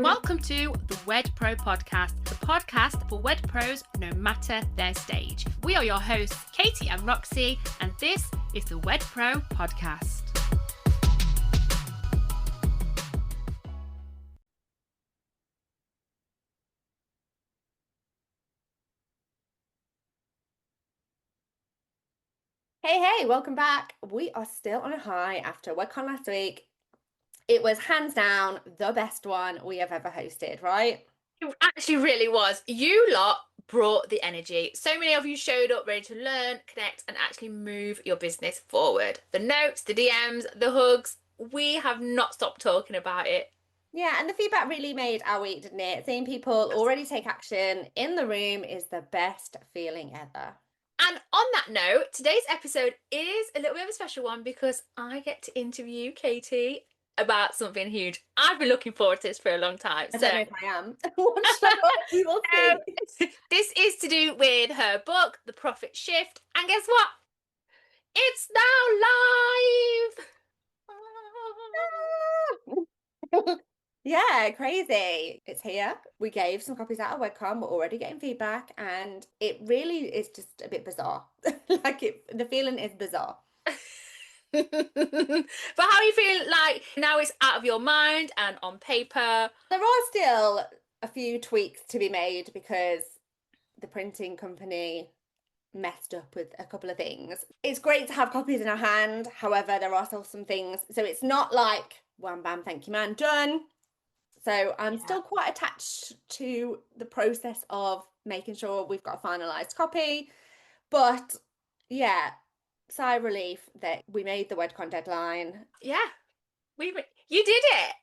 Welcome to the Wed Pro podcast, the podcast for Wed Pros no matter their stage. We are your hosts, Katie and Roxy, and this is the Wed Pro podcast. Hey, welcome back. We are still on a high after WedCon last week. It was hands down the best one we have ever hosted, right? It actually really was. You lot brought the energy. So many of you showed up ready to learn, connect, and actually move your business forward. The notes, the DMs, the hugs, we have not stopped talking about it. Yeah, and the feedback really made our week, didn't it? Seeing people already take action in the room is the best feeling ever. And on that note, today's episode is a little bit of a special one because I get to interview Katie about something huge. I've been looking forward to this for a long time. I don't know if I am. We will see. This is to do with her book, The Profit Shift. And guess what? It's now live! Yeah, crazy. It's here. We gave some copies out of WebCon. We're already getting feedback, and it really is just a bit bizarre. The feeling is bizarre. But how are you feeling like now it's out of your mind and on paper? There are still a few tweaks to be made because the printing company messed up with a couple of things. It's great to have copies in our hand. However, there are still some things. So it's not like wham bam, thank you, man, done. So I'm still quite attached to the process of making sure we've got a finalised copy. But yeah, sigh of relief that we made the WedCon deadline. Yeah, you did it.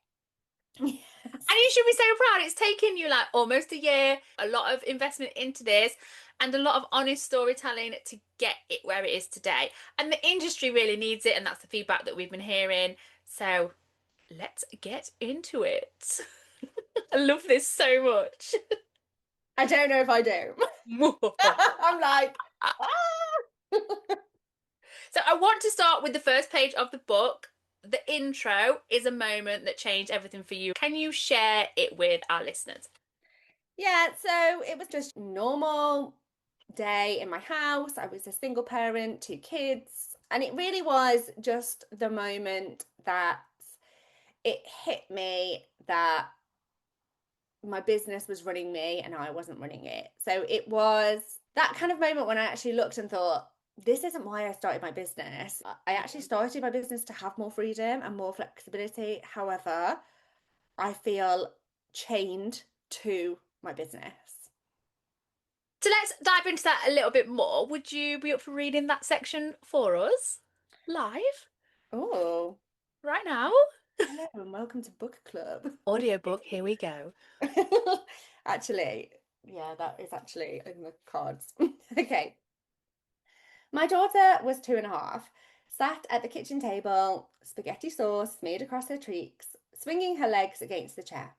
Yes. And you should be so proud. It's taken you like almost a year, a lot of investment into this, and a lot of honest storytelling to get it where it is today. And the industry really needs it, and that's the feedback that we've been hearing. So let's get into it. I love this so much. I don't know if I do. I'm like, So I want to start with the first page of the book. The intro is a moment that changed everything for you. Can you share it with our listeners? Yeah, so it was just normal day in my house. I was a single parent, 2 kids, and it really was just the moment that it hit me that my business was running me and I wasn't running it. So it was that kind of moment when I actually looked and thought, this isn't why I started my business. I actually started my business to have more freedom and more flexibility. However, I feel chained to my business. So let's dive into that a little bit more. Would you be up for reading that section for us live? Oh, right now? Hello and welcome to book club. Audiobook, here we go. Actually, yeah, that is actually in the cards. Okay. My daughter was 2.5, sat at the kitchen table, spaghetti sauce smeared across her cheeks, swinging her legs against the chair.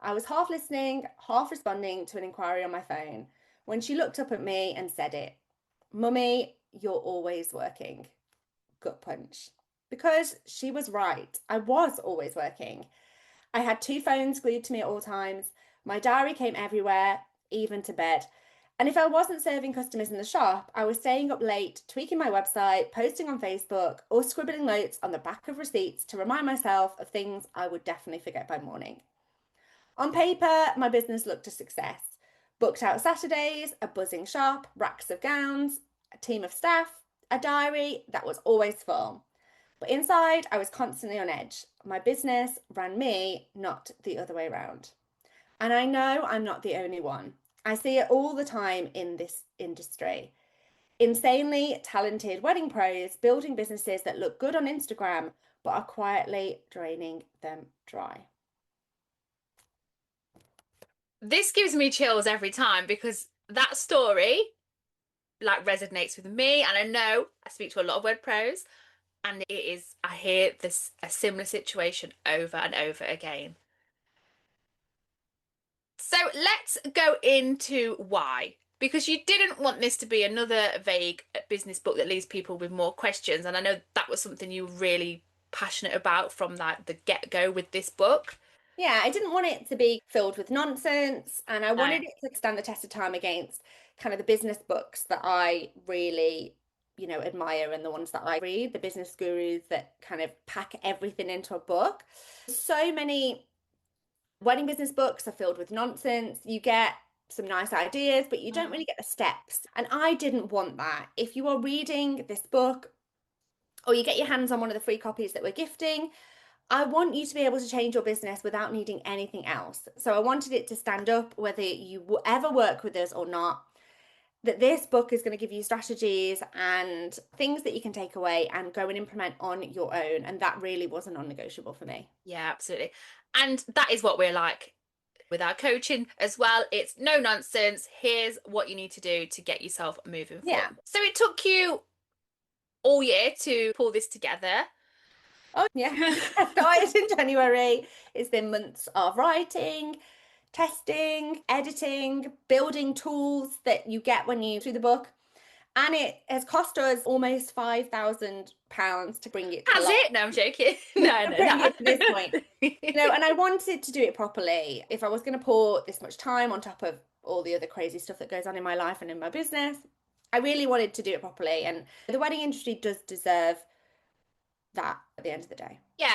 I was half listening, half responding to an inquiry on my phone when she looked up at me and said it. Mummy, you're always working. Gut punch. Because she was right. I was always working. I had 2 phones glued to me at all times. My diary came everywhere, even to bed. And if I wasn't serving customers in the shop, I was staying up late, tweaking my website, posting on Facebook, or scribbling notes on the back of receipts to remind myself of things I would definitely forget by morning. On paper, my business looked a success. Booked out Saturdays, a buzzing shop, racks of gowns, a team of staff, a diary that was always full. But inside, I was constantly on edge. My business ran me, not the other way around. And I know I'm not the only one. I see it all the time in this industry. Insanely talented wedding pros building businesses that look good on Instagram, but are quietly draining them dry. This gives me chills every time because that story like resonates with me, and I know I speak to a lot of word pros, and I hear this a similar situation over and over again. So let's go into why. Because you didn't want this to be another vague business book that leaves people with more questions, and I know that was something you were really passionate about from like the get-go with this book. Yeah, I didn't want it to be filled with nonsense, and I No. wanted it to stand the test of time against kind of the business books that I really, admire and the ones that I read, the business gurus that kind of pack everything into a book. So many wedding business books are filled with nonsense. You get some nice ideas, but you don't Mm. really get the steps. And I didn't want that. If you are reading this book or you get your hands on one of the free copies that we're gifting, I want you to be able to change your business without needing anything else. So I wanted it to stand up, whether you ever work with us or not, that this book is going to give you strategies and things that you can take away and go and implement on your own. And that really was a non-negotiable for me. Yeah, absolutely. And that is what we're like with our coaching as well. It's no nonsense. Here's what you need to do to get yourself moving forward. Yeah. So it took you all year to pull this together. Oh, yeah. I started in January. It's been months of writing, testing, editing, building tools that you get when you through the book. And it has cost us almost £5,000 to bring it to Has life, it? No, I'm joking. No, to no, bring no. it to this point. And I wanted to do it properly. If I was going to pour this much time on top of all the other crazy stuff that goes on in my life and in my business, I really wanted to do it properly. And the wedding industry does deserve that at the end of the day. Yeah,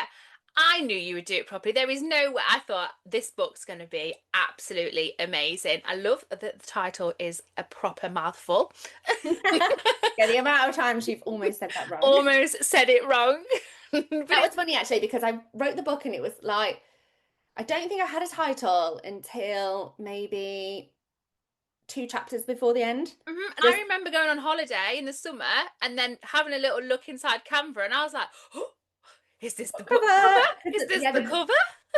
I knew you would do it properly. There is no way. I thought this book's going to be absolutely amazing. I love that the title is a proper mouthful. Yeah, the amount of times you've almost said that wrong. Almost said it wrong. But That was funny actually, because I wrote the book and it was like, I don't think I had a title until maybe two chapters before the end. And I Just remember going on holiday in the summer and then having a little look inside Canva, and I was like, oh, is this the book cover? cover. Is this Yeah, the cover?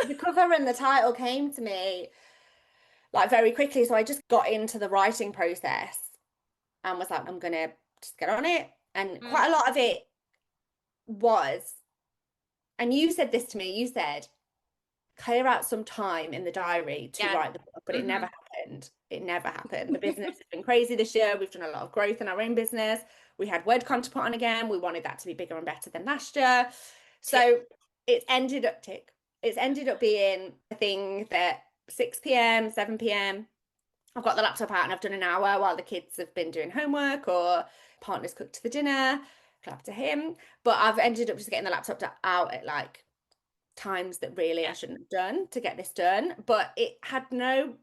the cover and the title came to me like very quickly. So I just got into the writing process and was like, I'm gonna just get on it. And Mm, quite a lot of it was, and you said this to me, you said, clear out some time in the diary to yeah. write the book, but it never Hmm. happened. It never happened. The business has been crazy this year. We've done a lot of growth in our own business. We had WordCon to put on again. We wanted that to be bigger and better than last year. Tick. So it's ended up being a thing that 6 p.m., 7 p.m. I've got the laptop out and I've done an hour while the kids have been doing homework or partner's cooked the dinner. Clap to him. But I've ended up just getting the laptop out at like times that really I Yeah. shouldn't have done to get this done. But it had no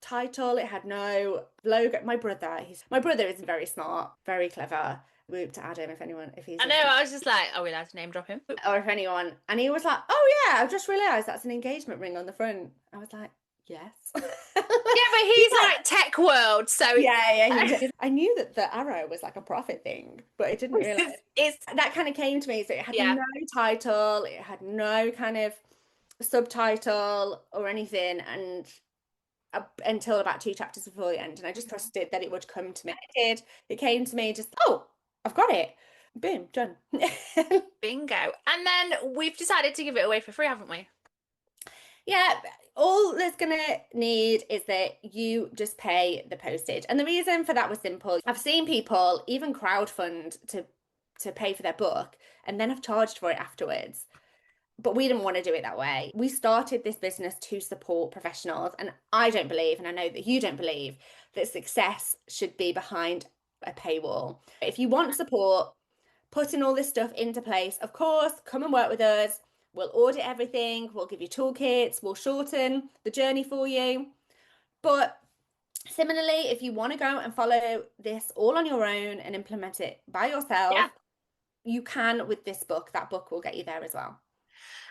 title, it had no logo. My brother is very smart, very clever. Whoop to Adam if he's I know, listening. I was just like, are we allowed to name drop him? Or if anyone. And he was like, oh yeah, I've just realised that's an engagement ring on the front. I was like, yes. Yeah, but He's he's like, like tech world, so I knew that the arrow was like a profit thing, but I didn't realise. it's That kind of came to me. So it had yeah. no title, it had no kind of subtitle or anything, and until about two chapters before the end, and I just trusted that it would come to me. It did. It came to me just, oh, I've got it. Boom, done. Bingo. And then we've decided to give it away for free, haven't we? Yeah, all that's gonna need is that you just pay the postage. And the reason for that was simple. I've seen people even crowdfund to pay for their book and then have charged for it afterwards. But we didn't want to do it that way. We started this business to support professionals, and I don't believe, and I know that you don't believe, that success should be behind a paywall. If you want support, putting all this stuff into place, of course, come and work with us. We'll audit everything, we'll give you toolkits, we'll shorten the journey for you. But similarly, if you want to go and follow this all on your own and implement it by Yeah. yourself, you can with this book. That book will get you there as well.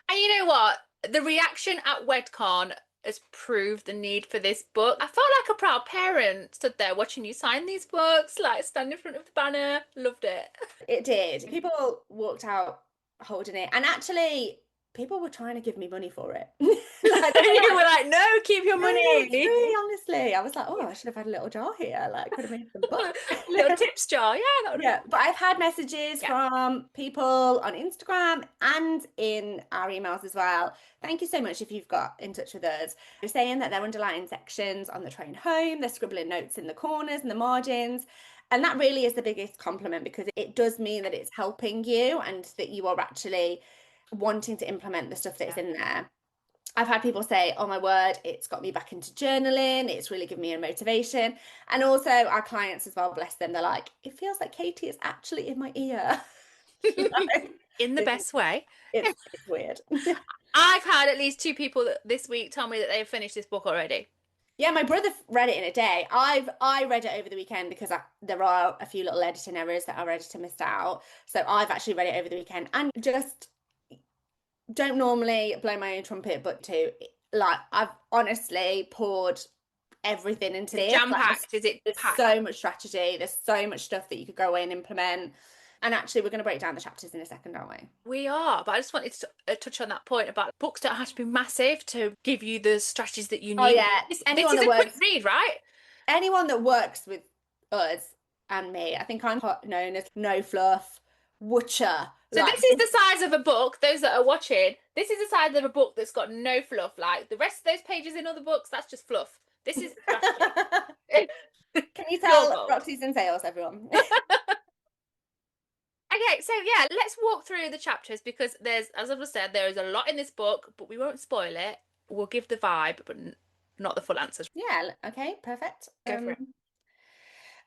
And you know what? The reaction at WedCon has proved the need for this book. I felt like a proud parent stood there watching you sign these books, like stand in front of the banner. Loved it. It did. People walked out holding it, and actually, people were trying to give me money for it. Like, they were You like, were like, no, keep your no, it's money. free, honestly. I was like, oh, I should have had a little jar here. Like, could have made some bucks. Little tips jar. Yeah, that would Yeah, but I've had messages yeah. from people on Instagram and in our emails as well. Thank you so much if you've got in touch with us. They're saying that they're underlining sections on the train home, they're scribbling notes in the corners and the margins. And that really is the biggest compliment, because it does mean that it's helping you and that you are actually wanting to implement the stuff that's Yeah. in there. I've had people say, oh my word, it's got me back into journaling. It's really given me a motivation. And also our clients as well, bless them, they're like, it feels like Katie is actually in my ear. Like, In the this best way. it's weird. I've had at least two people this week tell me that they've finished this book already. Yeah, my brother read it in a day. I read it over the weekend because there are a few little editing errors that our editor missed out. So I've actually read it over the weekend and just don't normally blow my own trumpet, but like I've honestly poured everything into It's this. jam Like packed. Is it there's packed? so much strategy, there's so much stuff that you could go away and implement. And actually, we're going to break down the chapters in a second, aren't we? We are, but I just wanted to touch on that point about books don't have to be massive to give you the strategies that you Oh need. yeah, This is a quick read, right? anyone that works with us and me, I think I'm known as no fluff, wutcher. So Like this is the size of a book, those that are watching, this is the size of a book that's got no fluff. Like the rest of those pages in other books, that's just fluff. This is strategy. Can you Pure tell gold. Roxy's in sales, everyone? Okay, so yeah, let's walk through the chapters because as I've said, there is a lot in this book, but we won't spoil it. We'll give the vibe, but not the full answers. Yeah, okay, perfect. Go for it.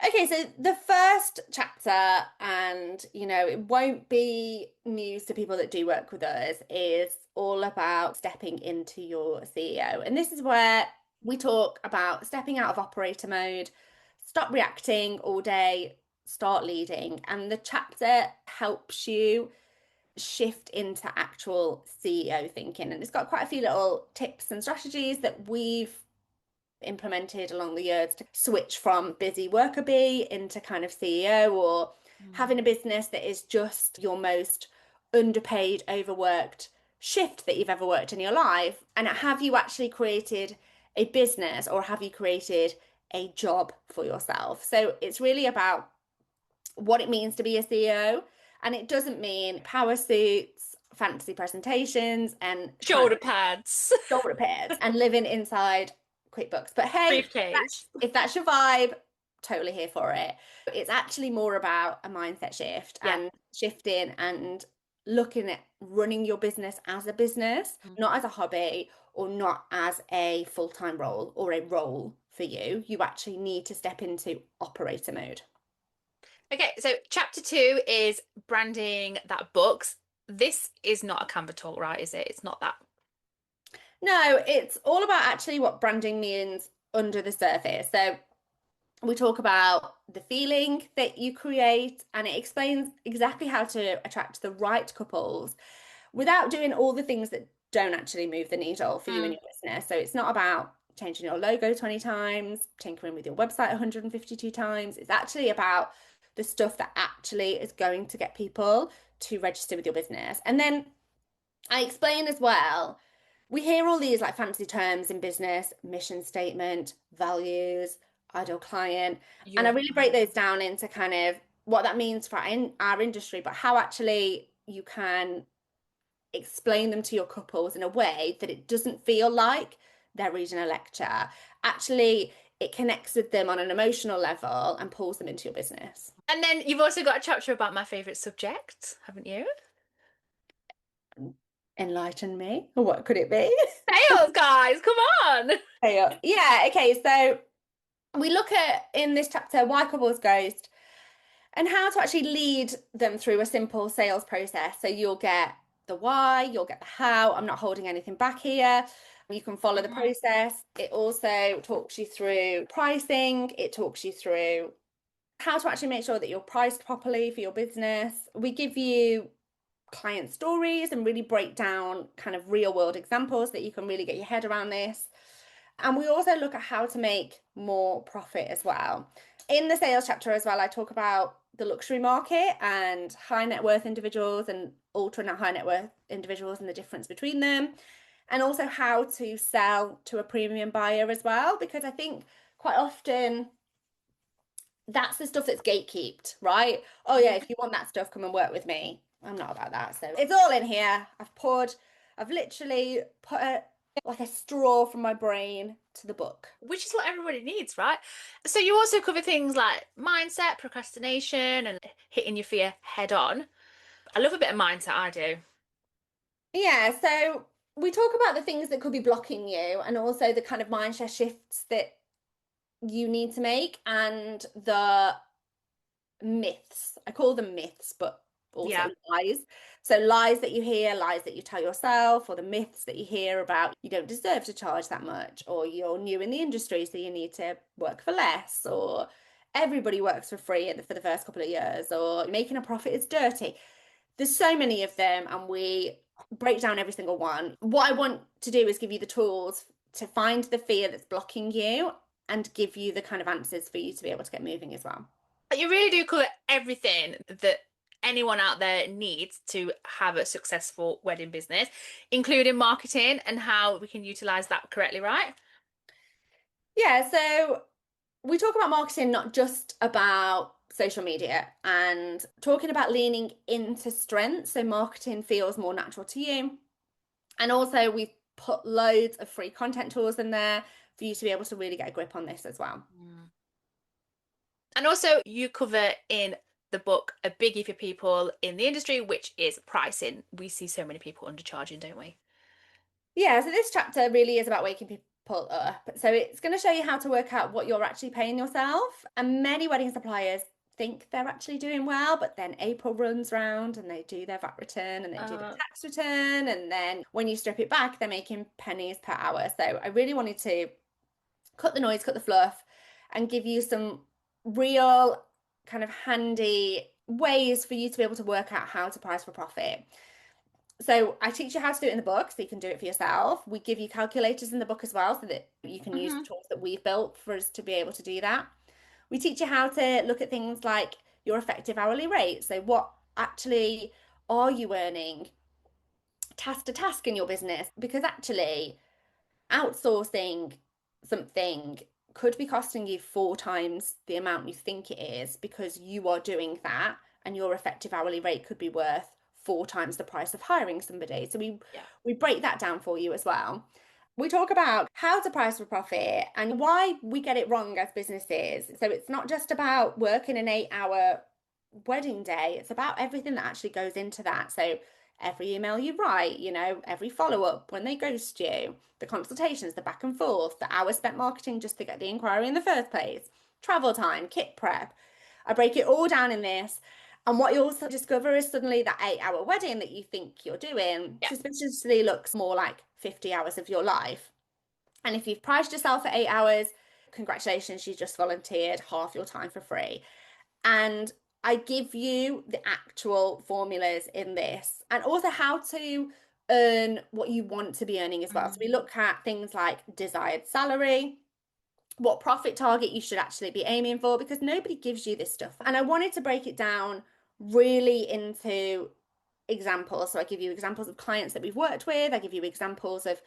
Okay, so the first chapter, and it won't be news to people that do work with us, is all about stepping into your CEO. And this is where we talk about stepping out of operator mode, stop reacting all day, start leading. And the chapter helps you shift into actual CEO thinking. And it's got quite a few little tips and strategies that we've implemented along the years to switch from busy worker bee into kind of CEO, or Mm. having a business that is just your most underpaid, overworked shift that you've ever worked in your life. And have you actually created a business, or have you created a job for yourself? So it's really about what it means to be a CEO. And it doesn't mean power suits, fancy presentations, and kind Shoulder pads, of shoulder pads and living inside QuickBooks. But hey, briefcase. if that's your vibe, totally here for it. It's actually more about a mindset shift Yeah. and shifting and looking at running your business as a business, not as a hobby or not as a full-time role or a role for you. You actually need to step into operator mode. Okay, so chapter 2 is branding that books. This is not a Canva talk, right? Is it? It's not that. No, it's all about actually what branding means under the surface. So we talk about the feeling that you create, and it explains exactly how to attract the right couples without doing all the things that don't actually move the needle for you and Mm. your business. So it's not about changing your logo 20 times, tinkering with your website 152 times. It's actually about the stuff that actually is going to get people to register with your business. And then I explain as well, we hear all these like fancy terms in business: mission statement, values, ideal client. And I Your really break client. those down into kind of what that means for our industry, but how actually you can explain them to your couples in a way that it doesn't feel like they're reading a lecture. Actually, it connects with them on an emotional level and pulls them into your business. And then you've also got a chapter about my favorite subject, haven't you? Enlighten me. What could it be? Sales, guys, come on. Yeah, okay, so we look at in this chapter why couples ghost and how to actually lead them through a simple sales process. So you'll get the why, you'll get the how. I'm not holding anything back here. You can follow the Mhm. process. It also talks you through pricing, it talks you through how to actually make sure that you're priced properly for your business. We give you client stories and really break down kind of real world examples that you can really get your head around this. And we also look at how to make more profit as well. In the sales chapter as well, I talk about the luxury market and high net worth individuals and ultra high net worth individuals and the difference between them. And also how to sell to a premium buyer as well, because I think quite often that's the stuff that's gatekept, right? Oh yeah, if you want that stuff, come and work with me. I'm not about that. So it's all in here. I've literally put like a straw from my brain to the book. Which is what everybody needs, right? So you also cover things like mindset, procrastination, and hitting your fear head on. I love a bit of mindset, I do. Yeah, so we talk about the things that could be blocking you and also the kind of mindset shifts that you need to make and the myths. I call them myths, but also Yeah. lies. So lies that you hear, lies that you tell yourself, or the myths that you hear about you don't deserve to charge that much, or you're new in the industry, so you need to work for less, or everybody works for free for the first couple of years, or making a profit is dirty. There's so many of them, and we break down every single one. What I want to do is give you the tools to find the fear that's blocking you and give you the kind of answers for you to be able to get moving as well. You really do cover everything that anyone out there needs to have a successful wedding business, including marketing and how we can utilize that correctly, right? Yeah, so we talk about marketing not just about social media and talking about leaning into strengths so marketing feels more natural to you. And also, we've put loads of free content tools in there for you to be able to really get a grip on this as well. Mm. And also, you cover in the book a biggie for people in the industry, which is pricing. We see so many people undercharging, don't we? Yeah, so this chapter really is about waking people up. So it's going to show you how to work out what you're actually paying yourself. And many wedding suppliers think they're actually doing well, but then April runs round and they do their VAT return and they do their Uh, tax return. And then when you strip it back, they're making pennies per hour. So I really wanted to cut the noise, cut the fluff, and give you some real kind of handy ways for you to be able to work out how to price for profit. So I teach you how to do it in the book so you can do it for yourself. We give you calculators in the book as well so that you can use the mhm. tools that we've built for us to be able to do that. We teach you how to look at things like your effective hourly rate. So what actually are you earning task to task in your business? Because actually outsourcing something could be costing you 4 times the amount you think it is because you are doing that and your effective hourly rate could be worth 4 times the price of hiring somebody. So we Yeah. we break that down for you as well. We talk about how to price for profit and why we get it wrong as businesses. So it's not just about working an 8 hour wedding day, it's about everything that actually goes into that. So every email you write, every follow up when they ghost you, the consultations, the back and forth, the hours spent marketing just to get the inquiry in the first place, travel time, kit prep. I break it all down in this. And what you also discover is suddenly that 8 hour wedding that you think you're doing Yeah. suspiciously looks more like 50 hours of your life. And if you've priced yourself for 8 hours, congratulations, you just volunteered half your time for free. And I give you the actual formulas in this and also how to earn what you want to be earning as well. So we Mm. look at things like desired salary, what profit target you should actually be aiming for, because nobody gives you this stuff. And I wanted to break it down really into examples. So I give you examples of clients that we've worked with, I give you examples of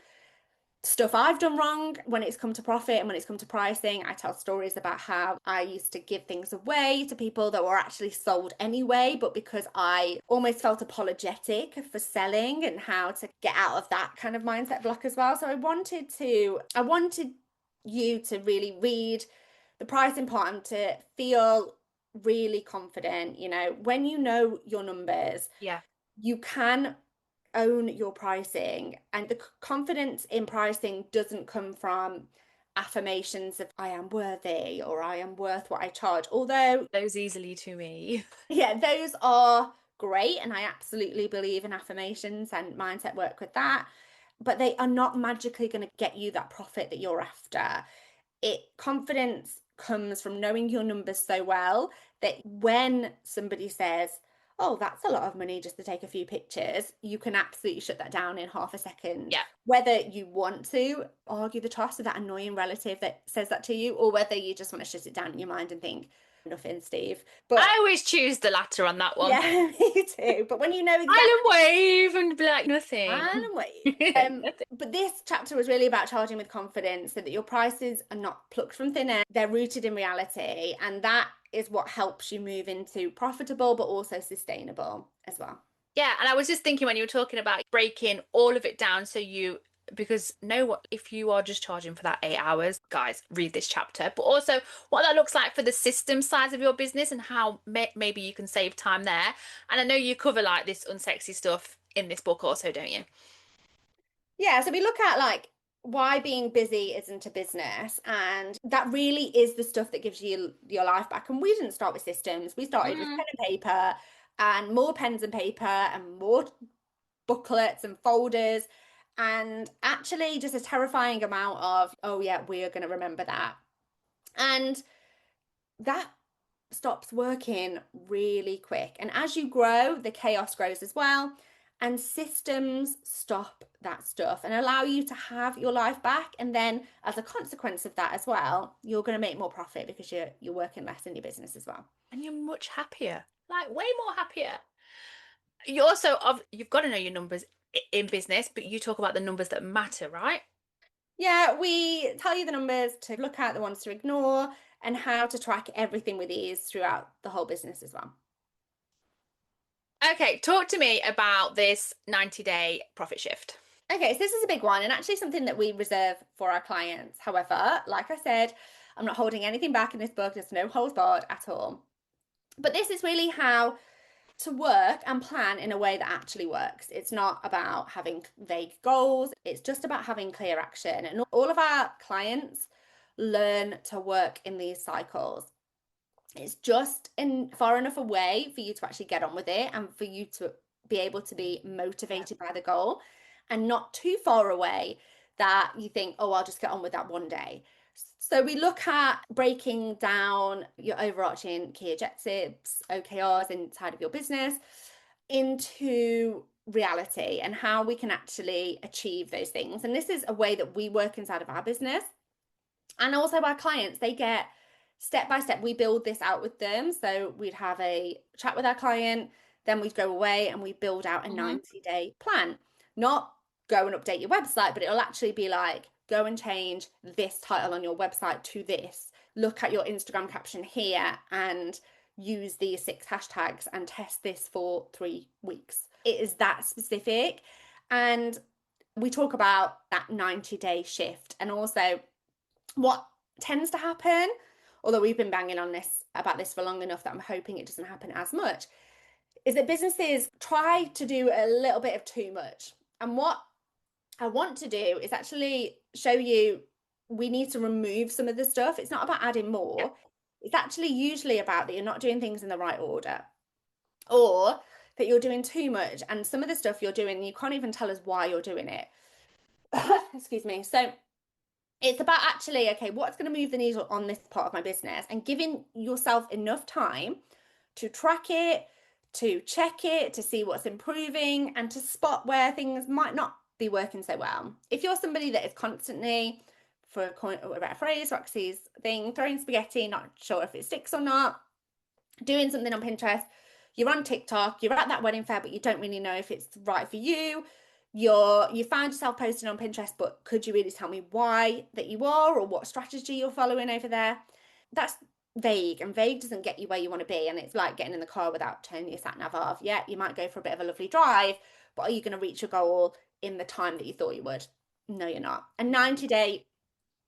stuff I've done wrong when it's come to profit and when it's come to pricing. I tell stories about how I used to give things away to people that were actually sold anyway, but because I almost felt apologetic for selling and how to get out of that kind of mindset block as well. So I wanted you to really read the pricing part and to feel really confident. When you know your numbers, Yeah. you can own your pricing. And the confidence in pricing doesn't come from affirmations of I am worthy or I am worth what I charge. Although, Those easily to me. yeah, those are great. And I absolutely believe in affirmations and mindset work with that. But they are not magically going to get you that profit that you're after. Confidence comes from knowing your numbers so well that when somebody says, oh, that's a lot of money just to take a few pictures, you can absolutely shut that down in half a second. Yeah. Whether you want to argue the toss with that annoying relative that says that to you, or whether you just want to shut it down in your mind and think, nothing, Steve. I But always choose the latter on that one. yeah, me too. But when you know exactly Island wave and be like, nothing. and wave. Nothing. But this chapter was really about charging with confidence so that your prices are not plucked from thin air. They're rooted in reality. And that is what helps you move into profitable but also sustainable as well. Yeah, and I was just thinking when you were talking about breaking all of it down so you because know what if you are just charging for that 8 hours, guys, read this chapter. But also what that looks like for the system size of your business and how maybe you can save time there. And I know you cover like this unsexy stuff in this book also, don't you? Yeah, so we look at like why being busy isn't a business, and that really is the stuff that gives you your life back. And we didn't start with systems. We started with Mm. pen and paper and more pens and paper and more booklets and folders, and actually just a terrifying amount of, oh yeah, we are going to remember that. And that stops working really quick. And as you grow, the chaos grows as well. And systems stop that stuff and allow you to have your life back. And then, as a consequence of that as well, you're going to make more profit because you're working less in your business as well. And you're much happier, like way more happier. You also, you've got to know your numbers in business, but you talk about the numbers that matter, right? Yeah, we tell you the numbers to look at, the ones to ignore, and how to track everything with ease throughout the whole business as well. Okay, talk to me about this 90-day profit shift. Okay, so this is a big one and actually something that we reserve for our clients. However, like I said, I'm not holding anything back in this book. There's no holds barred at all. But this is really how to work and plan in a way that actually works. It's not about having vague goals, it's just about having clear action. And all of our clients learn to work in these cycles. It's just in far enough away for you to actually get on with it and for you to be able to be Yeah. motivated by the goal, and not too far away that you think, oh, I'll just get on with that one day. So we look at breaking down your overarching key objectives, OKRs inside of your business into reality and how we can actually achieve those things. And this is a way that we work inside of our business. And also our clients, they get step by step, we build this out with them. So we'd have a chat with our client, then we'd go away and we build out a Hmm. 90-day plan. Not go and update your website, but it'll actually be like, go and change this title on your website to this. Look at your Instagram caption here and use these 6 hashtags and test this for 3 weeks. It is that specific. And we talk about that 90-day shift, and also what tends to happen, although we've been banging on this about this for long enough that I'm hoping it doesn't happen as much, is that businesses try to do a little bit of too much. And what I want to do is actually show you we need to remove some of the stuff. It's not about adding Yeah. more. It's actually usually about that you're not doing things in the right order, or that you're doing too much. And some of the stuff you're doing, you can't even tell us why you're doing it. Excuse me. So it's about actually, okay, what's going to move the needle on this part of my business, and giving yourself enough time to track it, to check it, to see what's improving, and to spot where things might not be working so well. If you're somebody that is constantly, for a better phrase, Roxy's thing, throwing spaghetti, not sure if it sticks or not, doing something on Pinterest, you're on TikTok, you're at that wedding fair, but you don't really know if it's right for you. You find yourself posting on Pinterest, but could you really tell me why that you are, or what strategy you're following over there? That's vague, and vague doesn't get you where you want to be. And it's like getting in the car without turning your sat nav off. Yeah, you might go for a bit of a lovely drive, but are you going to reach your goal in the time that you thought you would? No, you're not. And No. 90-day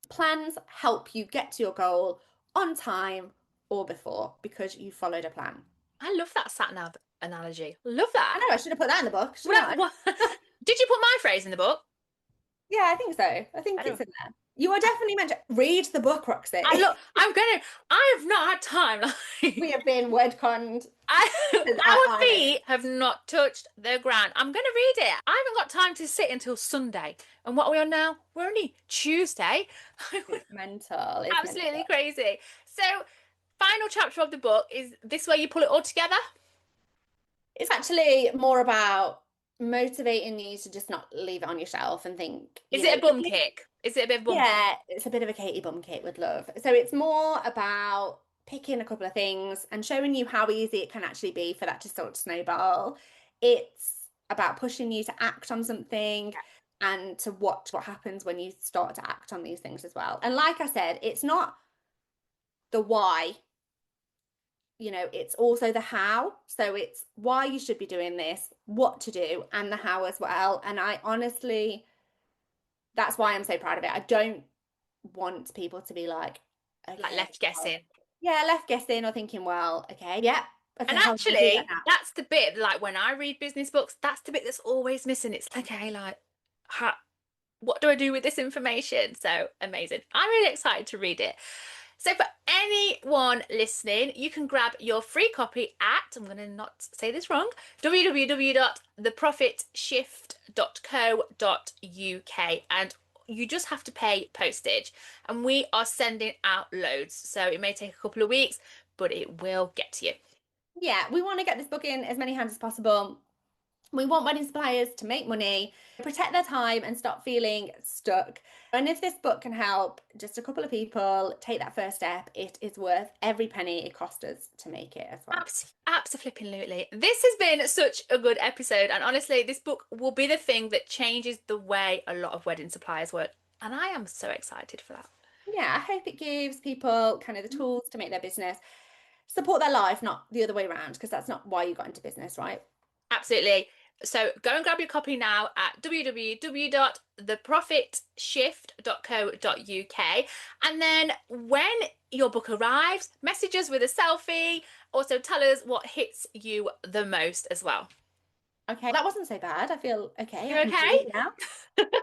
plans help you get to your goal on time or before because you followed a plan. I love that sat nav analogy. Love I that. know I should have put that in the book, shouldn't What, I? what, did you put my phrase in the book? Yeah, I think so. I I think it's don't. in there. You are definitely meant to read the book, Roxy. I look. I have not had time. We Like, have been word conned. our I know. feet have not touched the ground. I'm gonna read it. I haven't got time to sit until Sunday. And what are we on now? We're only Tuesday. It's mental. It's Absolutely mental. crazy. So, final chapter of the book is this where you pull it all together. It's actually more about motivating you to just not leave it on your shelf and think, Is you it know, a bum kick? Is it a bit of a bum kick? yeah, it's a bit of a Katie bum kit with love. So it's more about picking a couple of things and showing you how easy it can actually be for that to sort of snowball. It's about pushing you to act on something and to watch what happens when you start to act on these things as well. And like I said, it's not the why, it's also the how. So it's why you should be doing this, what to do, and the how as well. And I honestly, that's why I'm so proud of it. I don't want people to be like, Like okay, left well, guessing. yeah, left guessing or thinking, well, okay, yeah, okay, And how do I do that actually, now? that's the bit like when I read business books, that's the bit that's always missing. It's okay, like, how? what do I do with this information? So amazing. I'm really excited to read it. So for anyone listening, you can grab your free copy at, I'm going to not say this wrong, www.theprofitshift.co.uk, and you just have to pay postage. And we are sending out loads, so it may take a couple of weeks, but it will get to you. Yeah, we want to get this book in as many hands as possible. We want wedding suppliers to make money, protect their time, and stop feeling stuck. And if this book can help just a couple of people take that first step, it is worth every penny it cost us to make it as well. Absolutely. This has been such a good episode, and honestly, this book will be the thing that changes the way a lot of wedding suppliers work, and I am so excited for that. Yeah, I hope it gives people kind of the tools to make their business support their life, not the other way around, because that's not why you got into business, right? Absolutely. So go and grab your copy now at www.theprofitshift.co.uk. And then when your book arrives, message us with a selfie. Also, tell us what hits you the most as well. Okay, that wasn't so bad. I feel okay. I You can okay? breathe now.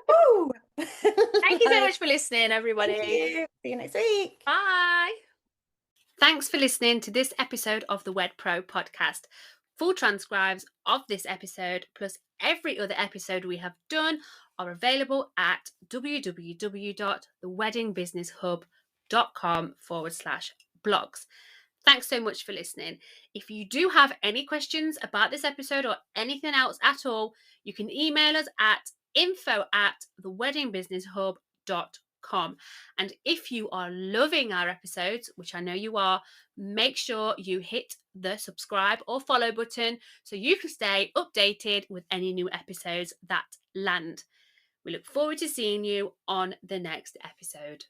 Woo! Thank you so Like, much for listening, thank everybody. you. See you next week. Bye. Thanks for listening to this episode of the Wed Pro podcast. Full transcribes of this episode, plus every other episode we have done, are available at www.theweddingbusinesshub.com/blogs. Thanks so much for listening. If you do have any questions about this episode or anything else at all, you can email us at info@theweddingbusinesshub.com. And if you are loving our episodes, which I know you are, make sure you hit the subscribe or follow button so you can stay updated with any new episodes that land. We look forward to seeing you on the next episode.